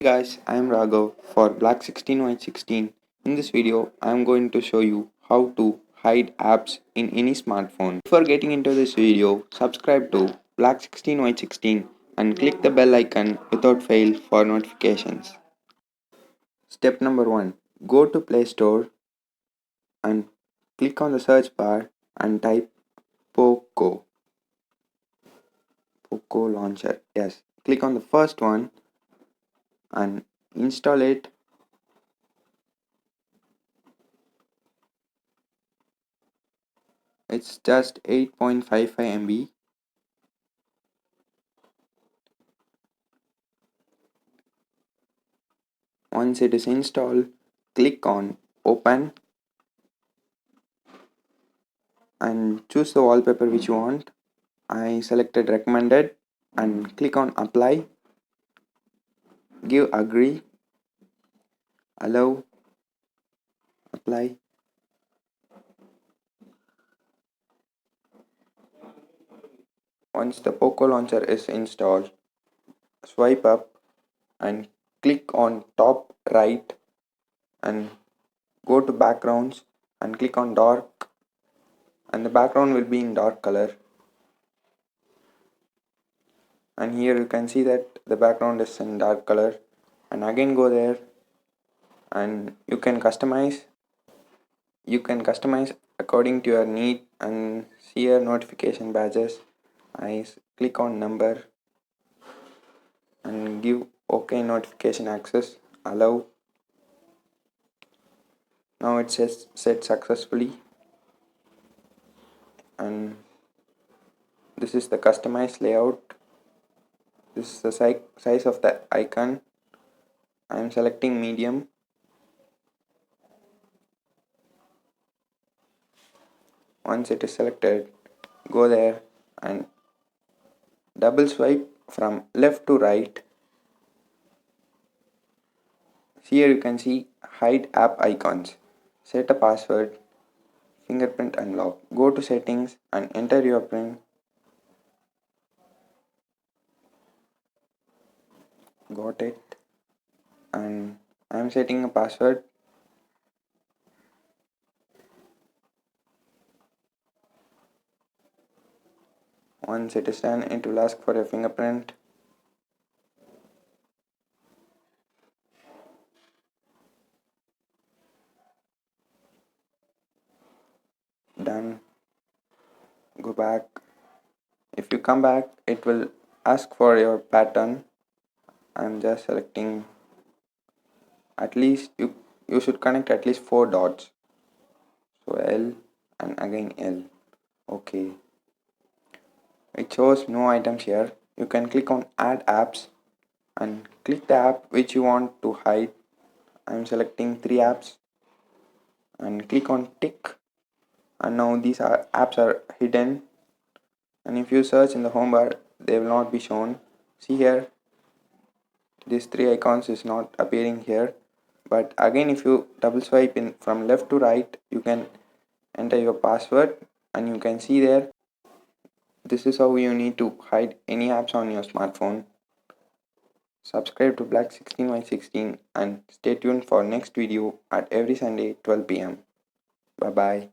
Guys, I am Raghav for Black 16 White 16. In this video, I am going to show you how to hide apps in any smartphone. Before getting into this video, subscribe to Black 16 White 16 and click the bell icon without fail for notifications. Step number 1. Go to Play Store and click on the search bar and type Poco. Poco Launcher. Yes, click on the first one and install it. It's just 8.55 MB. Once it is installed, click on Open and choose the wallpaper which you want. I selected Recommended and click on Apply. Give Agree, Allow, Apply. Once the Poco Launcher is installed, swipe up and click on top right and go to Backgrounds and click on Dark, and the background will be in dark color. And here you can see that the background is in dark color, and again go there and you can customize according to your need and see your notification badges. I click on number and give OK notification access, allow. Now it says set successfully, and this is the customized layout. This is the size of the icon. I am selecting medium. Once it is selected, go there and double swipe from left to right. Here you can see hide app icons, set a password, fingerprint unlock. Go to settings and enter your PIN. Got it. And I am setting a password. Once it is done, it will ask for a fingerprint. Done. Go back. If you come back, it will ask for your pattern. I'm just selecting at least you should connect at least 4 dots. So L and again L. Okay. It shows no items here. You can click on add apps and click the app which you want to hide. I'm selecting 3 apps and click on tick, and now these apps are hidden, and if you search in the home bar they will not be shown. See here, these 3 icons is not appearing here, but again if you double swipe in from left to right you can enter your password and you can see there. This is how you need to hide any apps on your smartphone. Subscribe to Black 16 by 16 and stay tuned for next video at every Sunday 12 p.m. Bye bye.